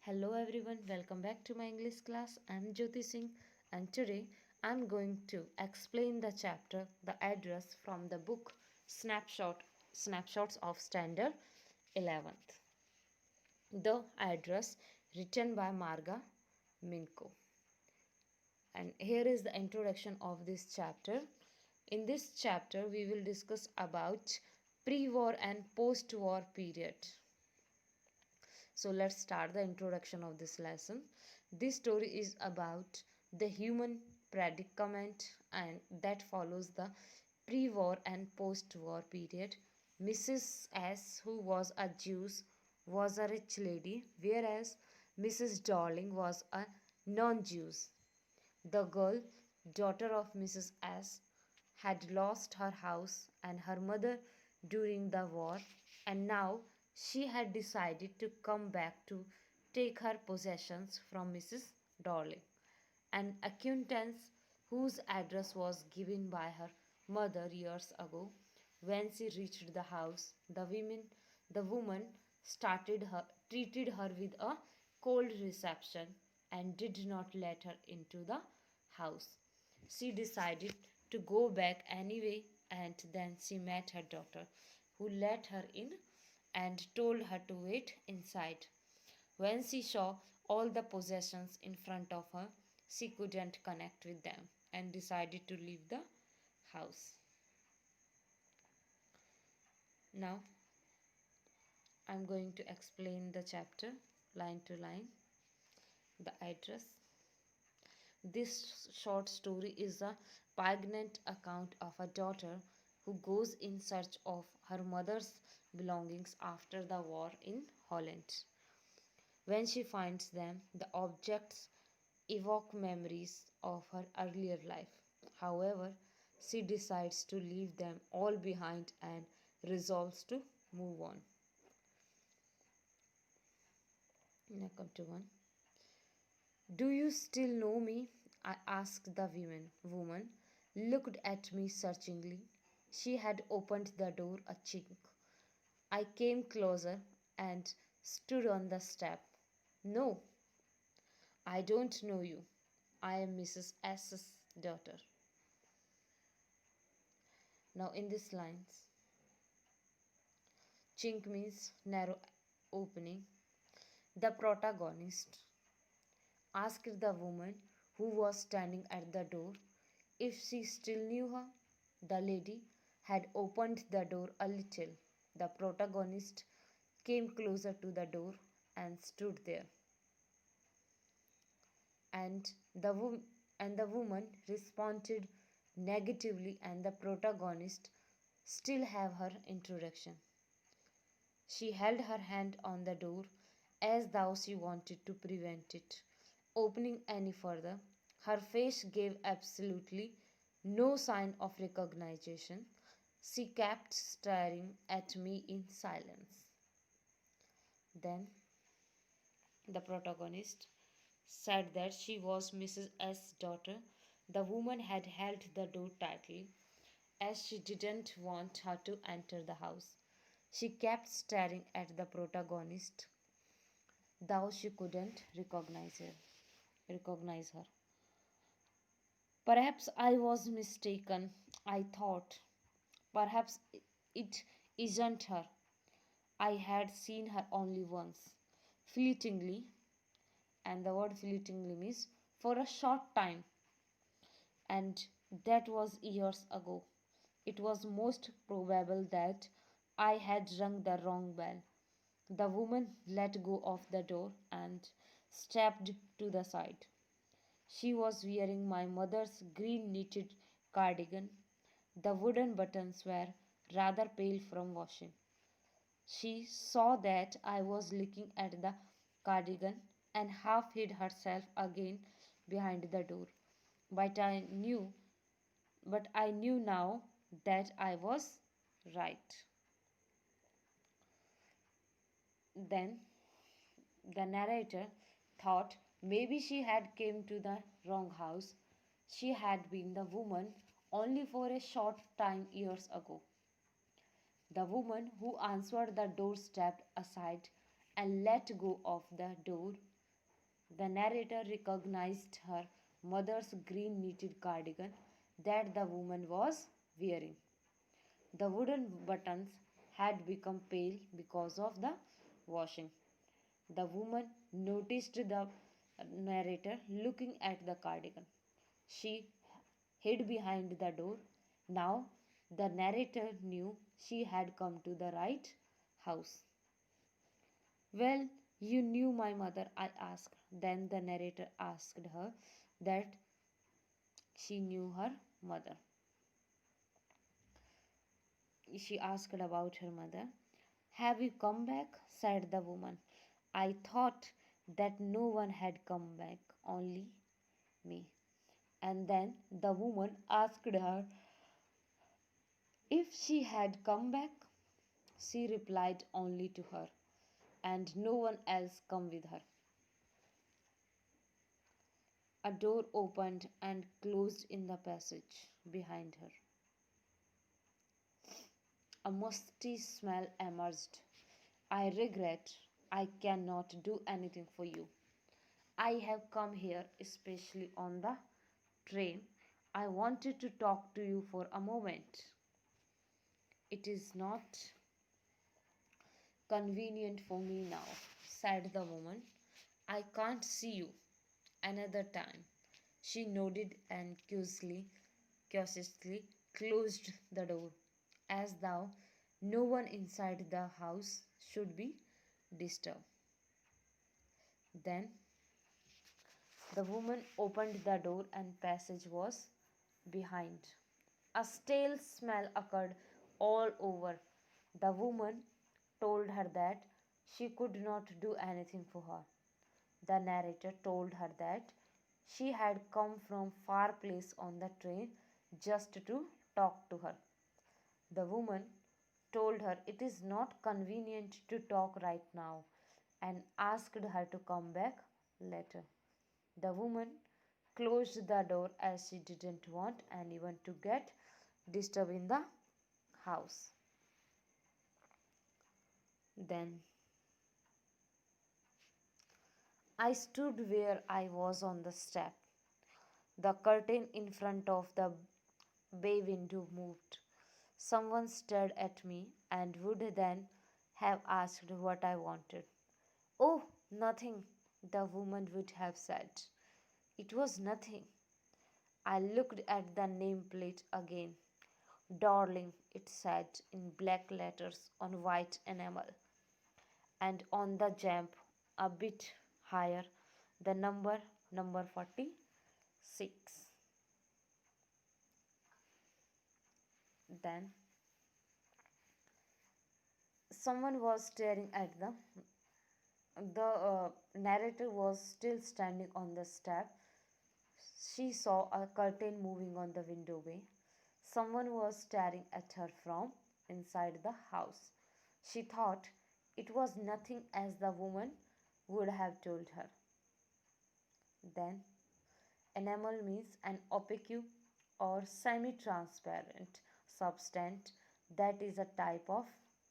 Hello everyone, welcome back to my English class. I'm Jyoti Singh and today I'm going to explain the chapter The Address from the book Snapshots of Standard 11th. The Address written by Marga Minko. And here is the introduction of this chapter. In this chapter we will discuss about pre-war and post-war period. So let's start the introduction of this lesson. This story is about the human predicament and that follows the pre-war and post-war period. Mrs. S, who was a Jew, was a rich lady, whereas Mrs. Darling was a non-Jew. The girl, daughter of Mrs. S, had lost her house and her mother during the war, and now she had decided to come back to take her possessions from Mrs. Darling. An acquaintance whose address was given by her mother years ago. When she reached the house, the woman treated her with a cold reception and did not let her into the house. She decided to go back anyway, and then she met her daughter, who let her in and told her to wait inside. When she saw all the possessions in front of her, she couldn't connect with them and decided to leave the house. Now, I'm going to explain the chapter line to line. The address. This short story is a poignant account of a daughter who goes in search of her mother's belongings after the war in Holland. When she finds them, the objects evoke memories of her earlier life. However, she decides to leave them all behind and resolves to move on. Now come to one. Do you still know me? I asked the woman looked at me searchingly. She had opened the door a chink. I came closer and stood on the step. No, I don't know you. I am Mrs. S.'s daughter. Now in these lines, chink means narrow opening. The protagonist asked the woman who was standing at the door if she still knew her. The lady had opened the door a little. The protagonist came closer to the door and stood there. And the woman responded negatively, and the protagonist still have her introduction. She held her hand on the door as though she wanted to prevent it opening any further. Her face gave absolutely no sign of recognition. She kept staring at me in silence. Then the protagonist said that she was Mrs. S.'s daughter. The woman had held the door tightly as she didn't want her to enter the house. She kept staring at the protagonist, though she couldn't recognize her. Perhaps I was mistaken, I thought. Perhaps it isn't her. I had seen her only once, fleetingly, and the word fleetingly means for a short time, and that was years ago. It was most probable that I had rung the wrong bell. The woman let go of the door and stepped to the side. She was wearing my mother's green knitted cardigan. The wooden buttons were rather pale from washing. She saw that I was looking at the cardigan and half hid herself again behind the door. But I knew now that I was right. Then the narrator thought maybe she had came to the wrong house. She had been the woman only for a short time years ago. The woman who answered the door stepped aside and let go of the door The narrator recognized her mother's green knitted cardigan that the woman was wearing. The wooden buttons had become pale because of the washing. The woman noticed the narrator looking at the cardigan. She hid behind the door. Now the narrator knew she had come to the right house. Well, you knew my mother, I asked. Then the narrator asked her that she knew her mother. She asked about her mother. Have you come back? Said the woman. I thought that no one had come back, only me. And then the woman asked her if she had come back. She replied only to her, and no one else come with her. A door opened and closed in the passage behind her. A musty smell emerged. I regret I cannot do anything for you. I have come here especially on the train. I wanted to talk to you for a moment. It is not convenient for me now, said the woman. I can't see you another time. She nodded and cautiously closed the door, as though no one inside the house should be disturbed. Then the woman opened the door and passage was behind. A stale smell occurred all over. The woman told her that she could not do anything for her. The narrator told her that she had come from far place on the train just to talk to her. The woman told her it is not convenient to talk right now and asked her to come back later. The woman closed the door as she didn't want anyone to get disturbed in the house. Then I stood where I was on the step. The curtain in front of the bay window moved. Someone stared at me and would then have asked what I wanted. Oh, nothing, the woman would have said. It was nothing. I looked at the nameplate again. Darling, it said in black letters on white enamel. And on the jump, a bit higher, the number 46. Then someone was staring at the narrator was still standing on the step. She saw a curtain moving on the window way. Someone was staring at her from inside the house. She thought it was nothing as the woman would have told her. Then, enamel means an opaque or semi transparent substance that is a type of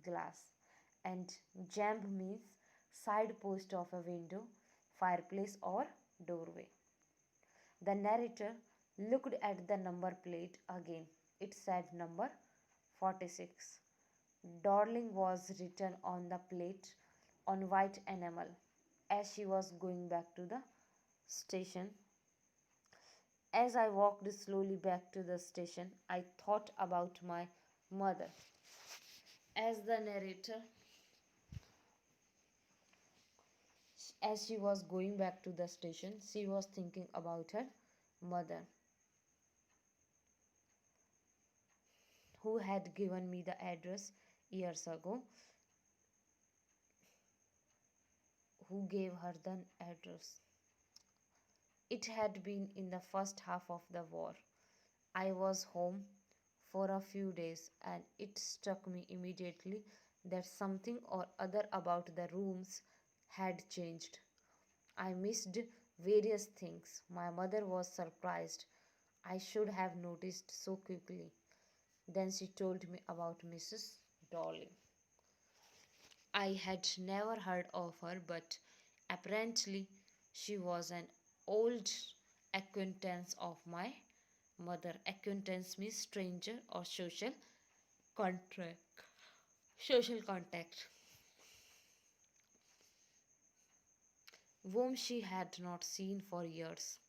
glass, and jamb means side post of a window, fireplace, or doorway. The narrator looked at the number plate again. It said number 46. Darling was written on the plate on white enamel. As she was going back to the station, as I walked slowly back to the station, I thought about my mother. As the narrator, as she was going back to the station, she was thinking about her mother, who had given me the address years ago, who gave her the address. It had been in the first half of the war. I was home for a few days and it struck me immediately that something or other about the rooms had changed. I missed various things. My mother was surprised. I should have noticed so quickly. Then she told me about Mrs. Dolly. I had never heard of her, but apparently She was an old acquaintance of my mother. Acquaintance means stranger or contract. Social contact, whom she had not seen for years.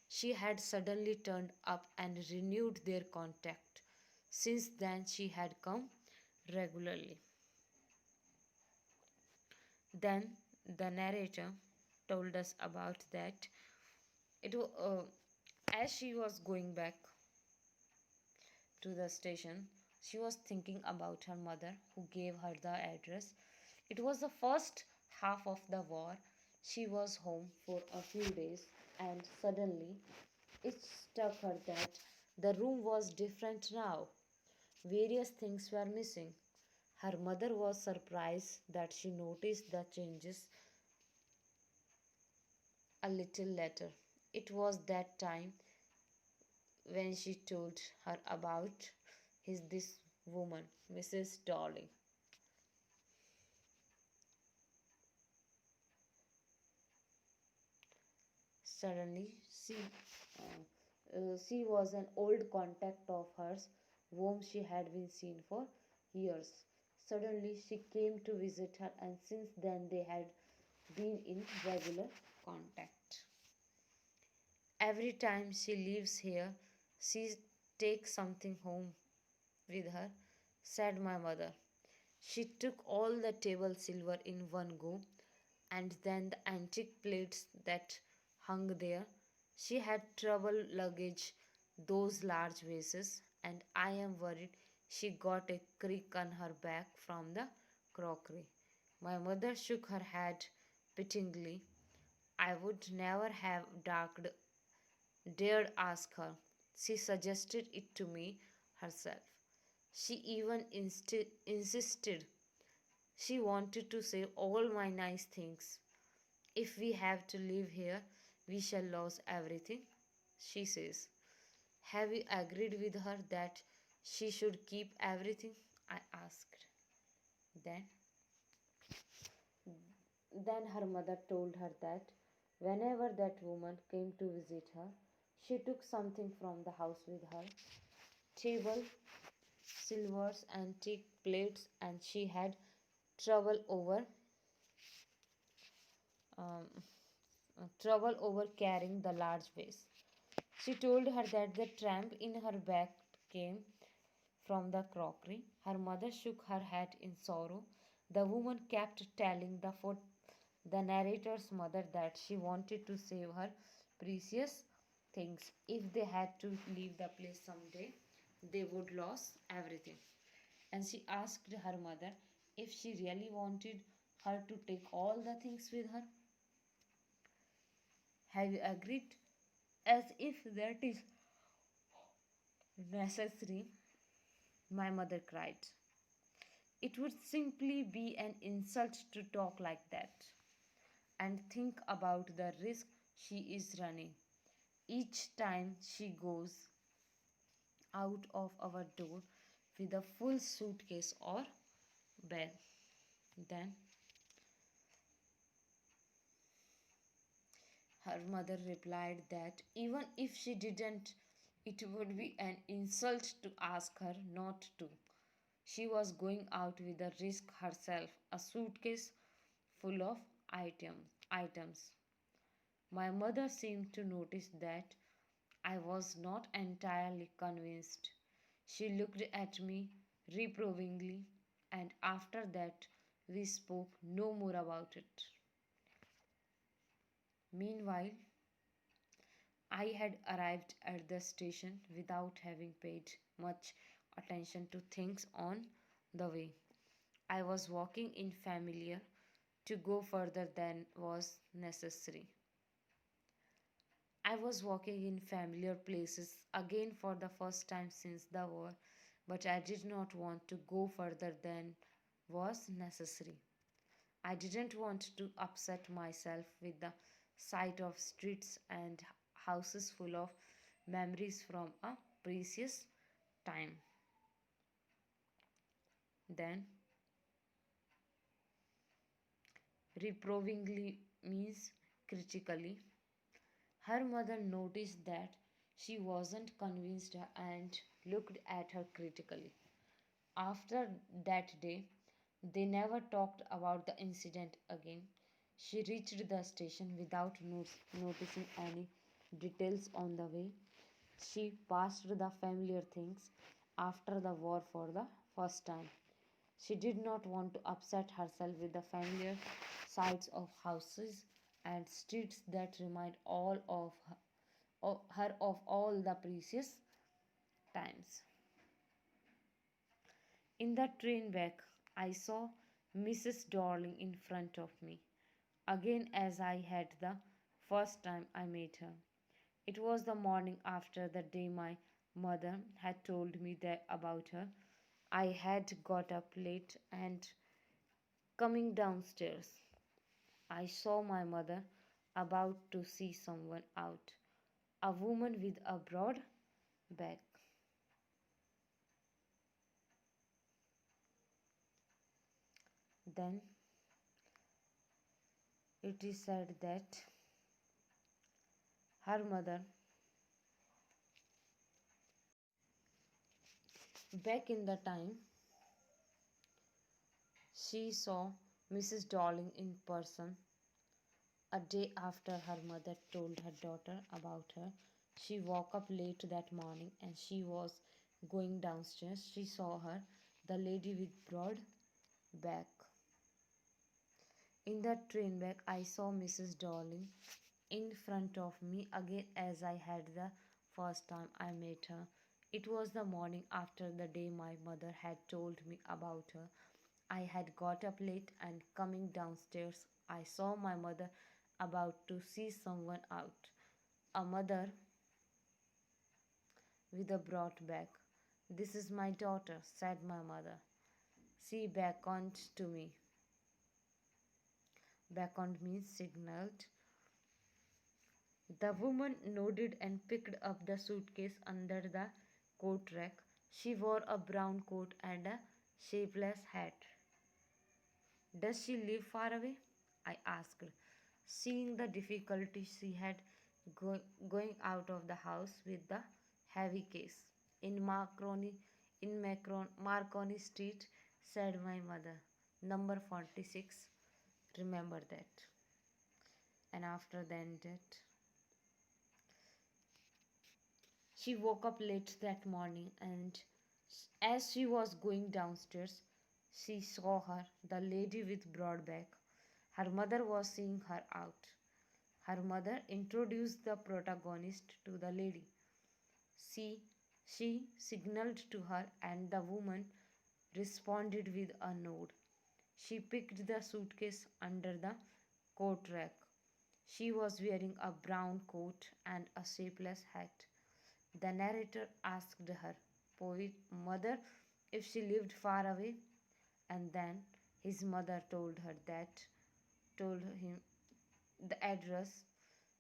She had suddenly turned up and renewed their contact. Since then, she had come regularly. Then the narrator told us about that. As she was going back to the station, she was thinking about her mother who gave her the address. It was the first half of the war. She was home for a few days, and suddenly it struck her that the room was different now. Various things were missing. Her mother was surprised that she noticed the changes a little later. It was that time when she told her about this woman, Mrs. Darling. Suddenly, she was an old contact of hers, whom she had been seen for years. Suddenly, she came to visit her, and since then, they had been in regular contact. Every time she leaves here, she takes something home with her, said my mother. She took all the table silver in one go, and then the antique plates that hung there. She had trouble luggage those large vases, and I am worried she got a creak on her back from the crockery. My mother shook her head pityingly. I would never have dared ask her. She suggested it to me herself. She even insisted she wanted to save all my nice things. If we have to live here, we shall lose everything, she says. Have you agreed with her that she should keep everything? I asked. Then, then her mother told her that whenever that woman came to visit her, she took something from the house with her table, silvers, antique plates, and she had trouble over um, trouble over carrying the large vase. She told her that the tramp in her back came from the crockery. Her mother shook her head in sorrow. The woman kept telling the narrator's mother that she wanted to save her precious things. If they had to leave the place someday, they would lose everything. And she asked her mother if she really wanted her to take all the things with her. Have you agreed? As if that is necessary, my mother cried. It would simply be an insult to talk like that. And think about the risk she is running. Each time she goes out of our door with a full suitcase or bag. Then her mother replied that even if she didn't, it would be an insult to ask her not to. She was going out with a risk herself, a suitcase full of items. My mother seemed to notice that I was not entirely convinced. She looked at me reprovingly, and after that, we spoke no more about it. Meanwhile, I had arrived at the station without having paid much attention to things on the way. I was walking in familiar to go further than was necessary. I was walking in familiar places again for the first time since the war, but I did not want to go further than was necessary. I didn't want to upset myself with the sight of streets and houses full of memories from a precious time. Then, reprovingly means critically. Her mother noticed that she wasn't convinced and looked at her critically. After that day, they never talked about the incident again. She reached the station without noticing any details on the way. She passed the familiar things after the war for the first time. She did not want to upset herself with the familiar sights of houses and streets that remind her of all the precious times. In the train back, I saw Mrs. Darling in front of me, again as I had the first time I met her. It was the morning after the day my mother had told me that about her. I had got up late and coming downstairs, I saw my mother about to see someone out, a woman with a broad back. Then it is said that her mother, back in the time, she saw Mrs. Darling in person a day after her mother told her daughter about her. She woke up late that morning and she was going downstairs. She saw her, the lady with broad back. In the train back, I saw Mrs. Darling in front of me again as I had the first time I met her. It was the morning after the day my mother had told me about her. I had got up late and coming downstairs, I saw my mother about to see someone out. A mother with a broad back. "This is my daughter," said my mother. She beckoned to me. Beckoned means signaled. The woman nodded and picked up the suitcase under the coat rack. She wore a brown coat and a shapeless hat. "Does she live far away?" I asked, seeing the difficulty she had going out of the house with the heavy case. In Marconi Street," said my mother. "Number 46. Remember that." And after that, she woke up late that morning, and as she was going downstairs, she saw her, the lady with broad back. Her mother was seeing her out. Her mother introduced the protagonist to the lady. She, she signaled to her, and the woman responded with a nod. She picked the suitcase under the coat rack. She was wearing a brown coat and a shapeless hat. The narrator asked her mother if she lived far away, and then his mother told him the address,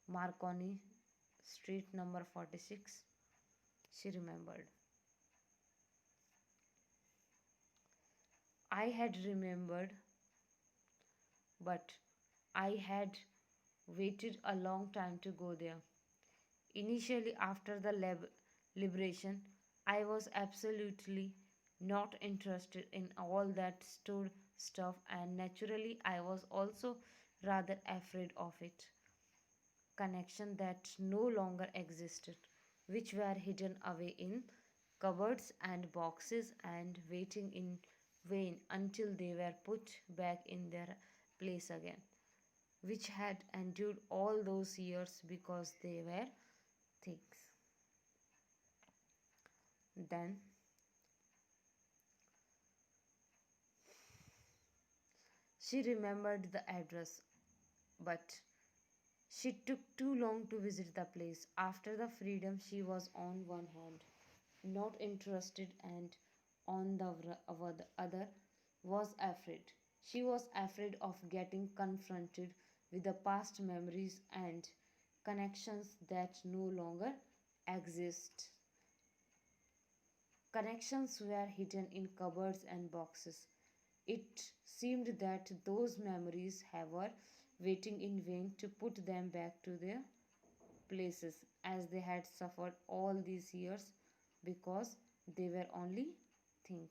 Marconi Street, number 46. She remembered. I had remembered, but I had waited a long time to go there. Initially, after the liberation, I was absolutely not interested in all that stored stuff, and naturally, I was also rather afraid of it. Connection that no longer existed, which were hidden away in cupboards and boxes and waiting in vain until they were put back in their place again, which had endured all those years because they were things. Then she remembered the address, but she took too long to visit the place. After the freedom, she was on one hand not interested, and on the other was afraid. She was afraid of getting confronted with the past memories and connections that no longer exist. Connections were hidden in cupboards and boxes. It seemed that those memories were waiting in vain to put them back to their places, as they had suffered all these years because they were only things.